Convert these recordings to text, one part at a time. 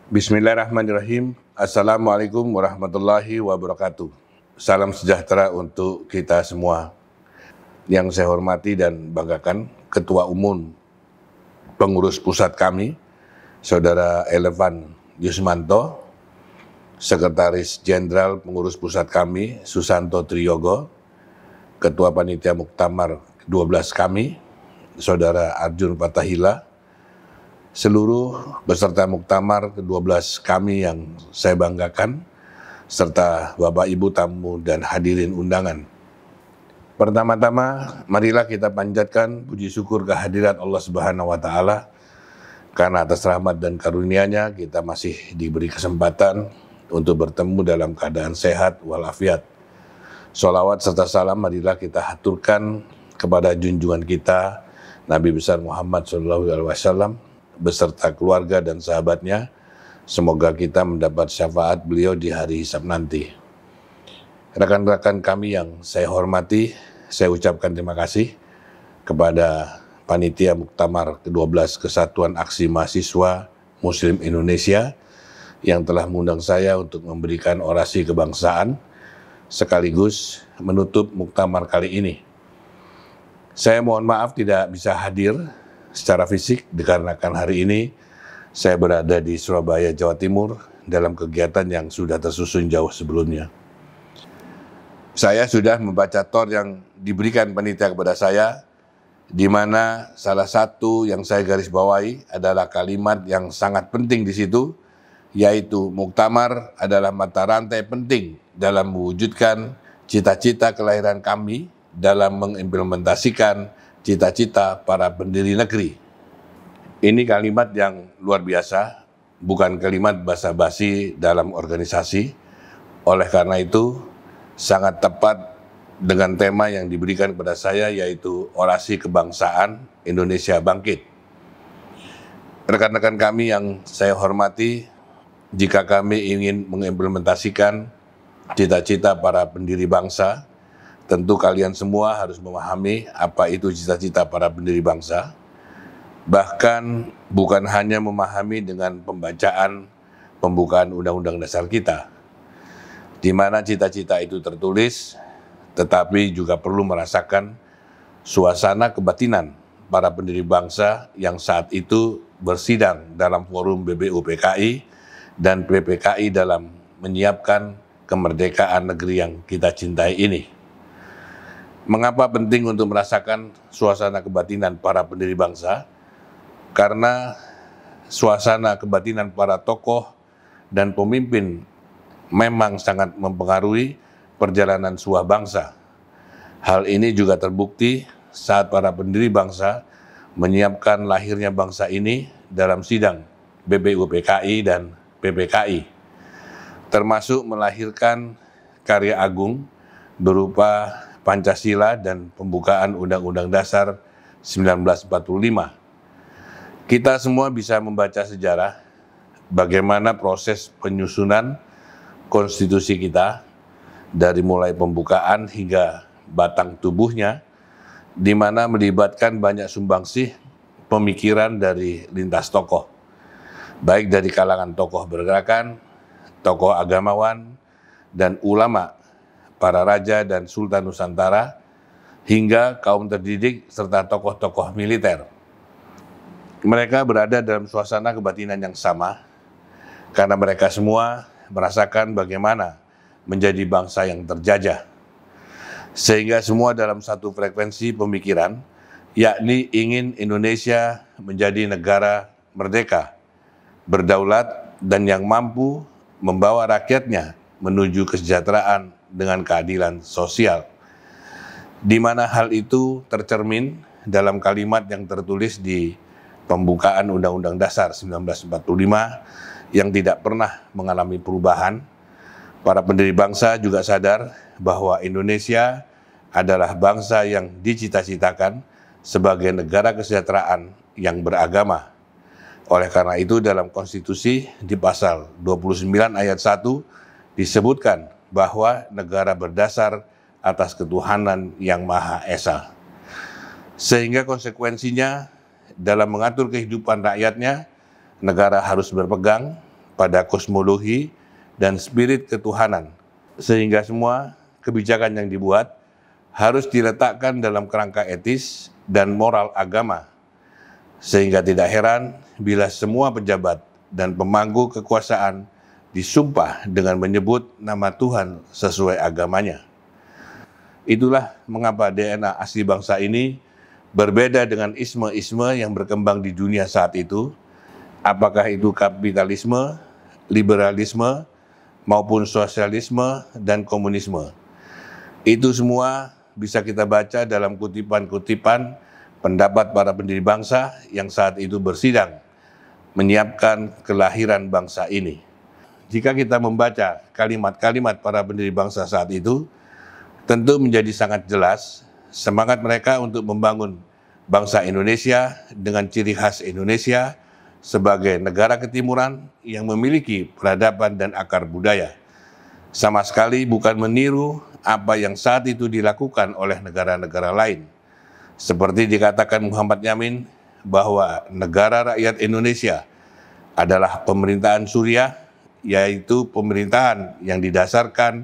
Bismillahirrahmanirrahim. Assalamualaikum warahmatullahi wabarakatuh. Salam sejahtera untuk kita semua. Yang saya hormati dan banggakan Ketua Umum Pengurus Pusat kami, Saudara Elevan Yusmanto, Sekretaris Jenderal Pengurus Pusat kami, Susanto Triyogo, Ketua Panitia Muktamar 12 kami, Saudara Arjun Patahila, seluruh peserta Muktamar ke-12 kami yang saya banggakan, serta Bapak Ibu tamu dan hadirin undangan. Pertama-tama, marilah kita panjatkan puji syukur kehadirat Allah Subhanahu wa Ta'ala, karena atas rahmat dan karunia-Nya kita masih diberi kesempatan untuk bertemu dalam keadaan sehat walafiat. Sholawat serta salam marilah kita haturkan kepada junjungan kita Nabi besar Muhammad SAW beserta keluarga dan sahabatnya. Semoga kita mendapat syafaat beliau di hari hisab nanti. Rekan-rekan kami yang saya hormati, saya ucapkan terima kasih kepada Panitia Muktamar ke-12 Kesatuan Aksi Mahasiswa Muslim Indonesia yang telah mengundang saya untuk memberikan orasi kebangsaan sekaligus menutup muktamar kali ini. Saya mohon maaf tidak bisa hadir secara fisik dikarenakan hari ini saya berada di Surabaya, Jawa Timur dalam kegiatan yang sudah tersusun jauh sebelumnya. Saya sudah membaca tor yang diberikan panitia kepada saya, di mana salah satu yang saya garis bawahi adalah kalimat yang sangat penting di situ, yaitu muktamar adalah mata rantai penting dalam mewujudkan cita-cita kelahiran kami dalam mengimplementasikan cita-cita para pendiri negeri. Ini kalimat yang luar biasa, bukan kalimat basa-basi dalam organisasi. Oleh karena itu, sangat tepat dengan tema yang diberikan kepada saya, yaitu orasi kebangsaan Indonesia Bangkit. Rekan-rekan kami yang saya hormati, jika kami ingin mengimplementasikan cita-cita para pendiri bangsa, tentu kalian semua harus memahami apa itu cita-cita para pendiri bangsa. Bahkan bukan hanya memahami dengan pembacaan pembukaan Undang-Undang Dasar kita, di mana cita-cita itu tertulis, tetapi juga perlu merasakan suasana kebatinan para pendiri bangsa yang saat itu bersidang dalam forum BBUPKI dan PPKI dalam menyiapkan kemerdekaan negeri yang kita cintai ini. Mengapa penting untuk merasakan suasana kebatinan para pendiri bangsa? Karena suasana kebatinan para tokoh dan pemimpin memang sangat mempengaruhi perjalanan sebuah bangsa. Hal ini juga terbukti saat para pendiri bangsa menyiapkan lahirnya bangsa ini dalam sidang BBUPKI dan PPKI, termasuk melahirkan karya agung berupa Pancasila dan pembukaan Undang-Undang Dasar 1945. Kita semua bisa membaca sejarah bagaimana proses penyusunan konstitusi kita dari mulai pembukaan hingga batang tubuhnya, di mana melibatkan banyak sumbangsih pemikiran dari lintas tokoh, baik dari kalangan tokoh bergerakan, tokoh agamawan, dan ulama, para raja dan sultan Nusantara, hingga kaum terdidik serta tokoh-tokoh militer. Mereka berada dalam suasana kebatinan yang sama, karena mereka semua merasakan bagaimana menjadi bangsa yang terjajah. Sehingga semua dalam satu frekuensi pemikiran, yakni ingin Indonesia menjadi negara merdeka, berdaulat, dan yang mampu membawa rakyatnya menuju kesejahteraan dengan keadilan sosial. Di mana hal itu tercermin dalam kalimat yang tertulis di pembukaan Undang-Undang Dasar 1945 yang tidak pernah mengalami perubahan. Para pendiri bangsa juga sadar bahwa Indonesia adalah bangsa yang dicita-citakan sebagai negara kesejahteraan yang beragama. Oleh karena itu dalam konstitusi di pasal 29 ayat 1 disebutkan bahwa negara berdasar atas ketuhanan yang Maha Esa. Sehingga konsekuensinya dalam mengatur kehidupan rakyatnya, negara harus berpegang pada kosmologi dan spirit ketuhanan, sehingga semua kebijakan yang dibuat harus diletakkan dalam kerangka etis dan moral agama, sehingga tidak heran bila semua pejabat dan pemangku kekuasaan disumpah dengan menyebut nama Tuhan sesuai agamanya. Itulah mengapa DNA asli bangsa ini berbeda dengan isme-isme yang berkembang di dunia saat itu, apakah itu kapitalisme, liberalisme, maupun sosialisme dan komunisme. Itu semua bisa kita baca dalam kutipan-kutipan pendapat para pendiri bangsa yang saat itu bersidang, menyiapkan kelahiran bangsa ini. Jika kita membaca kalimat-kalimat para pendiri bangsa saat itu, tentu menjadi sangat jelas semangat mereka untuk membangun bangsa Indonesia dengan ciri khas Indonesia sebagai negara ketimuran yang memiliki peradaban dan akar budaya. Sama sekali bukan meniru apa yang saat itu dilakukan oleh negara-negara lain. Seperti dikatakan Muhammad Yamin bahwa negara rakyat Indonesia adalah pemerintahan Suriah, yaitu pemerintahan yang didasarkan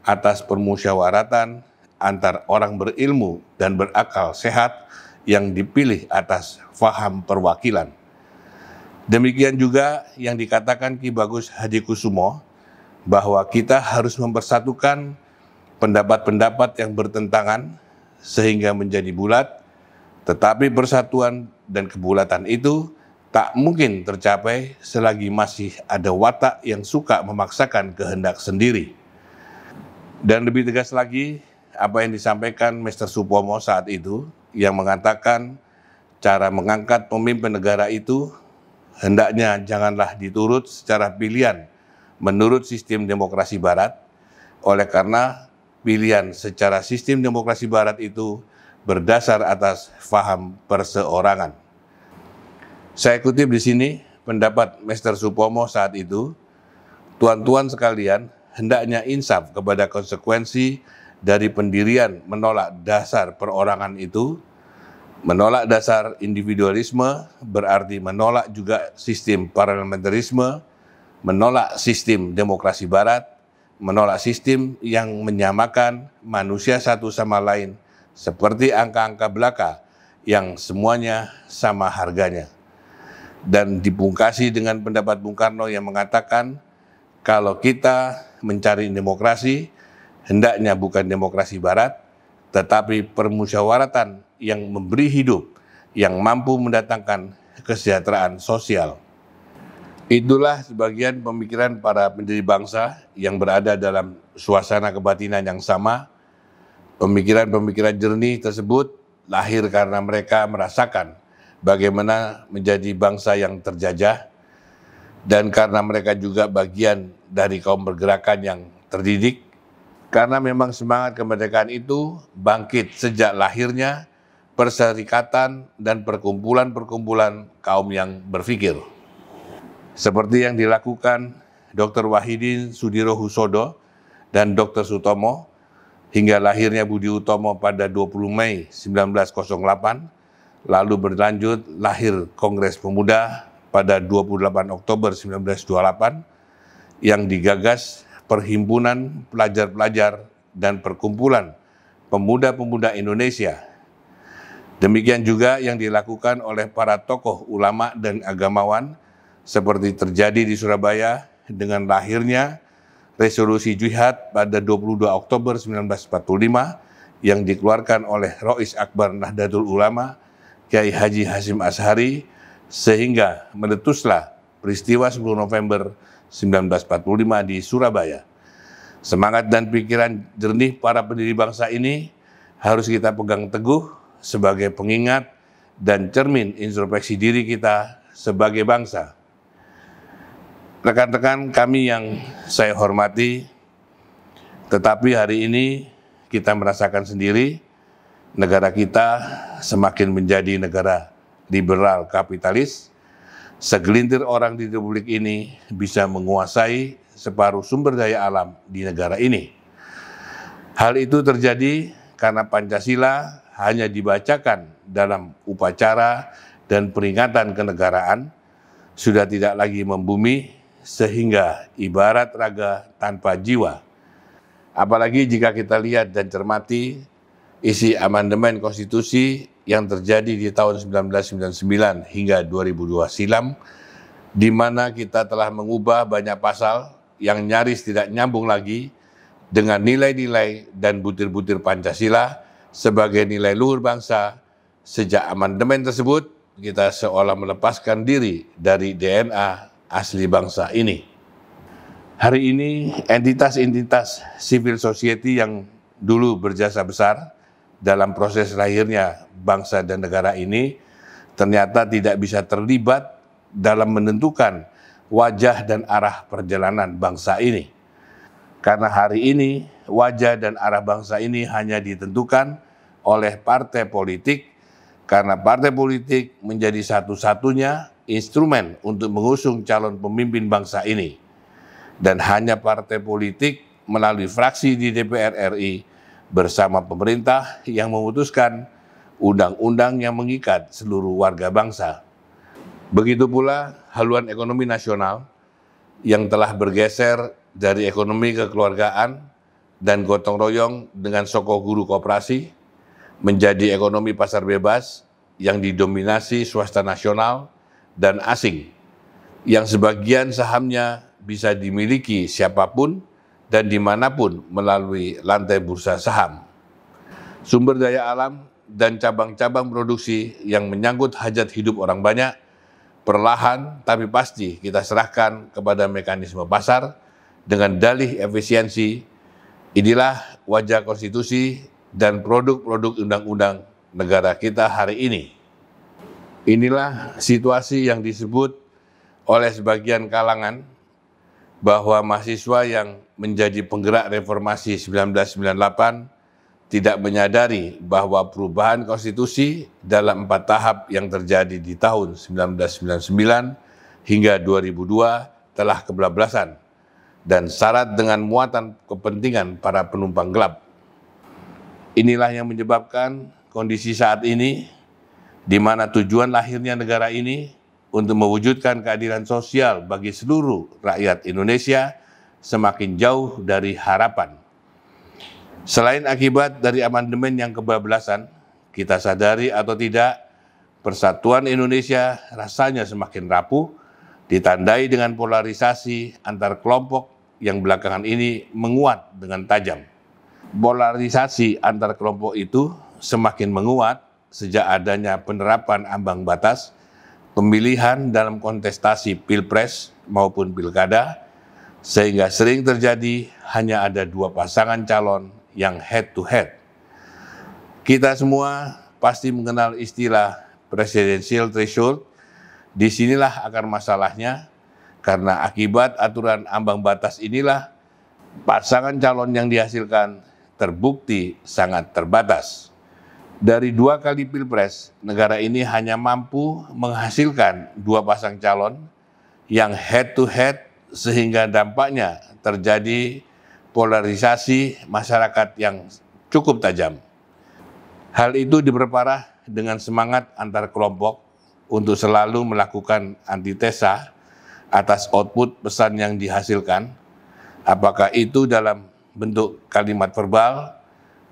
atas permusyawaratan antar orang berilmu dan berakal sehat yang dipilih atas faham perwakilan. Demikian juga yang dikatakan Ki Bagus Hadikusumo bahwa kita harus mempersatukan pendapat-pendapat yang bertentangan sehingga menjadi bulat, tetapi persatuan dan kebulatan itu tak mungkin tercapai selagi masih ada watak yang suka memaksakan kehendak sendiri. Dan lebih tegas lagi, apa yang disampaikan Mr. Supomo saat itu, yang mengatakan cara mengangkat pemimpin negara itu hendaknya janganlah diturut secara pilihan menurut sistem demokrasi Barat, oleh karena pilihan secara sistem demokrasi Barat itu berdasar atas faham perseorangan. Saya kutip di sini pendapat Mr. Supomo saat itu, tuan-tuan sekalian, hendaknya insaf kepada konsekuensi dari pendirian menolak dasar perorangan itu. Menolak dasar individualisme berarti menolak juga sistem parlementarisme, menolak sistem demokrasi Barat, menolak sistem yang menyamakan manusia satu sama lain seperti angka-angka belaka yang semuanya sama harganya. Dan dipungkasi dengan pendapat Bung Karno yang mengatakan kalau kita mencari demokrasi, hendaknya bukan demokrasi Barat, tetapi permusyawaratan yang memberi hidup, yang mampu mendatangkan kesejahteraan sosial. Itulah sebagian pemikiran para pendiri bangsa yang berada dalam suasana kebatinan yang sama. Pemikiran-pemikiran jernih tersebut lahir karena mereka merasakan bagaimana menjadi bangsa yang terjajah, dan karena mereka juga bagian dari kaum pergerakan yang terdidik, karena memang semangat kemerdekaan itu bangkit sejak lahirnya perserikatan dan perkumpulan-perkumpulan kaum yang berpikir. Seperti yang dilakukan Dr. Wahidin Sudirohusodo dan Dr. Sutomo, hingga lahirnya Budi Utomo pada 20 Mei 1908, lalu berlanjut lahir Kongres Pemuda pada 28 Oktober 1928 yang digagas Perhimpunan Pelajar-Pelajar dan Perkumpulan Pemuda-Pemuda Indonesia. Demikian juga yang dilakukan oleh para tokoh ulama dan agamawan seperti terjadi di Surabaya dengan lahirnya Resolusi Jihad pada 22 Oktober 1945 yang dikeluarkan oleh Rois Akbar Nahdlatul Ulama, Kiai Haji Hasyim Asy'ari, sehingga meletuslah peristiwa 10 November 1945 di Surabaya. Semangat dan pikiran jernih para pendiri bangsa ini harus kita pegang teguh sebagai pengingat dan cermin introspeksi diri kita sebagai bangsa. Rekan-rekan kami yang saya hormati, tetapi hari ini kita merasakan sendiri negara kita semakin menjadi negara liberal kapitalis. Segelintir orang di Republik ini bisa menguasai separuh sumber daya alam di negara ini. Hal itu terjadi karena Pancasila hanya dibacakan dalam upacara dan peringatan kenegaraan, sudah tidak lagi membumi sehingga ibarat raga tanpa jiwa. Apalagi jika kita lihat dan cermati isi amandemen konstitusi yang terjadi di tahun 1999 hingga 2002 silam, di mana kita telah mengubah banyak pasal yang nyaris tidak nyambung lagi dengan nilai-nilai dan butir-butir Pancasila sebagai nilai luhur bangsa. Sejak amandemen tersebut, kita seolah melepaskan diri dari DNA asli bangsa ini. Hari ini, entitas-entitas civil society yang dulu berjasa besar dalam proses lahirnya bangsa dan negara ini ternyata tidak bisa terlibat dalam menentukan wajah dan arah perjalanan bangsa ini. Karena hari ini wajah dan arah bangsa ini hanya ditentukan oleh partai politik, karena partai politik menjadi satu-satunya instrumen untuk mengusung calon pemimpin bangsa ini. Dan hanya partai politik melalui fraksi di DPR RI bersama pemerintah yang memutuskan undang-undang yang mengikat seluruh warga bangsa. Begitu pula haluan ekonomi nasional yang telah bergeser dari ekonomi kekeluargaan dan gotong royong dengan soko guru koperasi menjadi ekonomi pasar bebas yang didominasi swasta nasional dan asing, yang sebagian sahamnya bisa dimiliki siapapun dan dimanapun melalui lantai bursa saham. Sumber daya alam dan cabang-cabang produksi yang menyangkut hajat hidup orang banyak, perlahan tapi pasti kita serahkan kepada mekanisme pasar dengan dalih efisiensi. Inilah wajah konstitusi dan produk-produk undang-undang negara kita hari ini. Inilah situasi yang disebut oleh sebagian kalangan bahwa mahasiswa yang menjadi penggerak reformasi 1998 tidak menyadari bahwa perubahan konstitusi dalam 4 tahap yang terjadi di tahun 1999 hingga 2002 telah kebablasan dan syarat dengan muatan kepentingan para penumpang gelap. Inilah yang menyebabkan kondisi saat ini di mana tujuan lahirnya negara ini untuk mewujudkan keadilan sosial bagi seluruh rakyat Indonesia semakin jauh dari harapan. Selain akibat dari amandemen yang kebablasan, kita sadari atau tidak, persatuan Indonesia rasanya semakin rapuh, ditandai dengan polarisasi antar kelompok yang belakangan ini menguat dengan tajam. Polarisasi antar kelompok itu semakin menguat sejak adanya penerapan ambang batas pemilihan dalam kontestasi pilpres maupun pilkada, sehingga sering terjadi hanya ada 2 pasangan calon yang head to head. Kita semua pasti mengenal istilah presidential threshold. Disinilah akar masalahnya, karena akibat aturan ambang batas inilah pasangan calon yang dihasilkan terbukti sangat terbatas. Dari 2 kali pilpres, negara ini hanya mampu menghasilkan 2 pasang calon yang head to head, sehingga dampaknya terjadi polarisasi masyarakat yang cukup tajam. Hal itu diperparah dengan semangat antar kelompok untuk selalu melakukan antitesa atas output pesan yang dihasilkan, apakah itu dalam bentuk kalimat verbal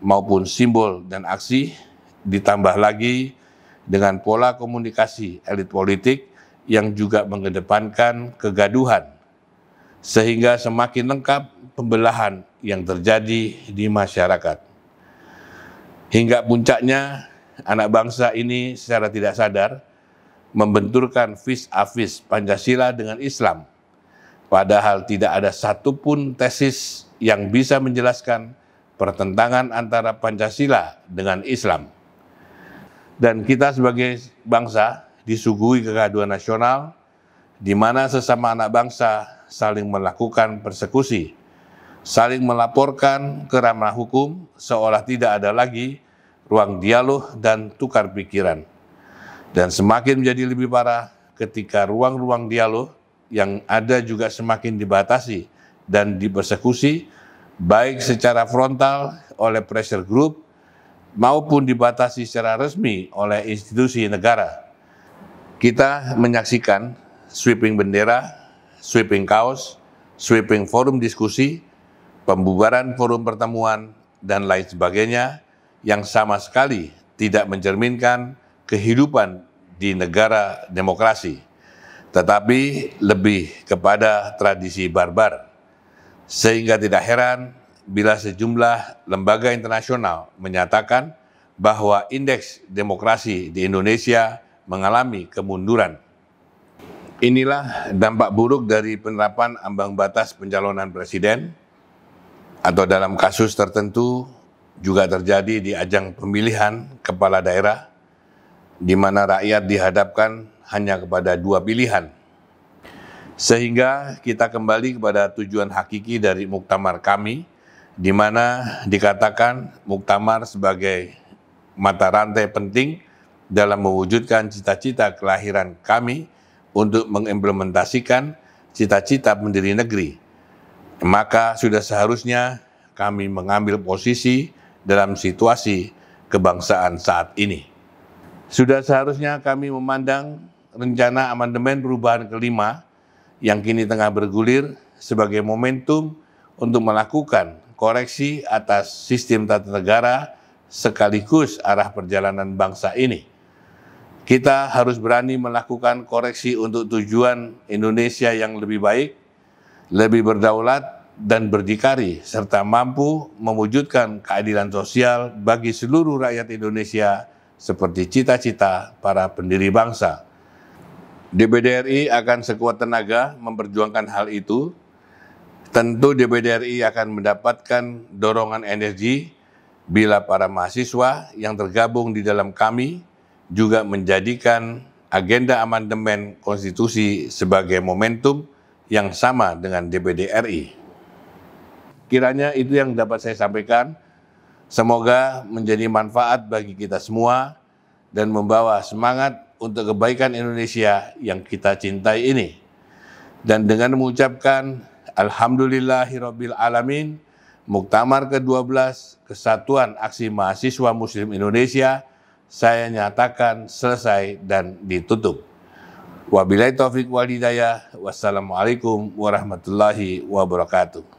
maupun simbol dan aksi, ditambah lagi dengan pola komunikasi elit politik yang juga mengedepankan kegaduhan, sehingga semakin lengkap pembelahan yang terjadi di masyarakat. Hingga puncaknya, anak bangsa ini secara tidak sadar membenturkan vis-a-vis Pancasila dengan Islam, padahal tidak ada satupun tesis yang bisa menjelaskan pertentangan antara Pancasila dengan Islam. Dan kita sebagai bangsa disuguhi kegaduhan nasional, di mana sesama anak bangsa saling melakukan persekusi, saling melaporkan ke ranah hukum, seolah tidak ada lagi ruang dialog dan tukar pikiran. Dan semakin menjadi lebih parah ketika ruang-ruang dialog yang ada juga semakin dibatasi dan dipersekusi, baik secara frontal oleh pressure group maupun dibatasi secara resmi oleh institusi negara. Kita menyaksikan sweeping bendera, sweeping chaos, sweeping forum diskusi, pembubaran forum pertemuan, dan lain sebagainya yang sama sekali tidak mencerminkan kehidupan di negara demokrasi, tetapi lebih kepada tradisi barbar. Sehingga tidak heran bila sejumlah lembaga internasional menyatakan bahwa indeks demokrasi di Indonesia mengalami kemunduran. Inilah dampak buruk dari penerapan ambang batas pencalonan presiden, atau dalam kasus tertentu juga terjadi di ajang pemilihan kepala daerah, di mana rakyat dihadapkan hanya kepada dua pilihan. Sehingga kita kembali kepada tujuan hakiki dari muktamar kami, di mana dikatakan muktamar sebagai mata rantai penting dalam mewujudkan cita-cita kelahiran kami untuk mengimplementasikan cita-cita pendiri negeri. Maka sudah seharusnya kami mengambil posisi dalam situasi kebangsaan saat ini. Sudah seharusnya kami memandang rencana amandemen perubahan kelima yang kini tengah bergulir sebagai momentum untuk melakukan koreksi atas sistem tata negara sekaligus arah perjalanan bangsa ini. Kita harus berani melakukan koreksi untuk tujuan Indonesia yang lebih baik, lebih berdaulat dan berdikari, serta mampu mewujudkan keadilan sosial bagi seluruh rakyat Indonesia seperti cita-cita para pendiri bangsa. DPD RI akan sekuat tenaga memperjuangkan hal itu. Tentu DPD RI akan mendapatkan dorongan energi bila para mahasiswa yang tergabung di dalam kami juga menjadikan agenda amandemen konstitusi sebagai momentum yang sama dengan DPD RI. Kiranya itu yang dapat saya sampaikan. Semoga menjadi manfaat bagi kita semua dan membawa semangat untuk kebaikan Indonesia yang kita cintai ini. Dan dengan mengucapkan Alhamdulillahirabbil alamin, Muktamar ke-12 Kesatuan Aksi Mahasiswa Muslim Indonesia saya nyatakan selesai dan ditutup. Wabillahi taufiq wal hidayah. Wassalamualaikum warahmatullahi wabarakatuh.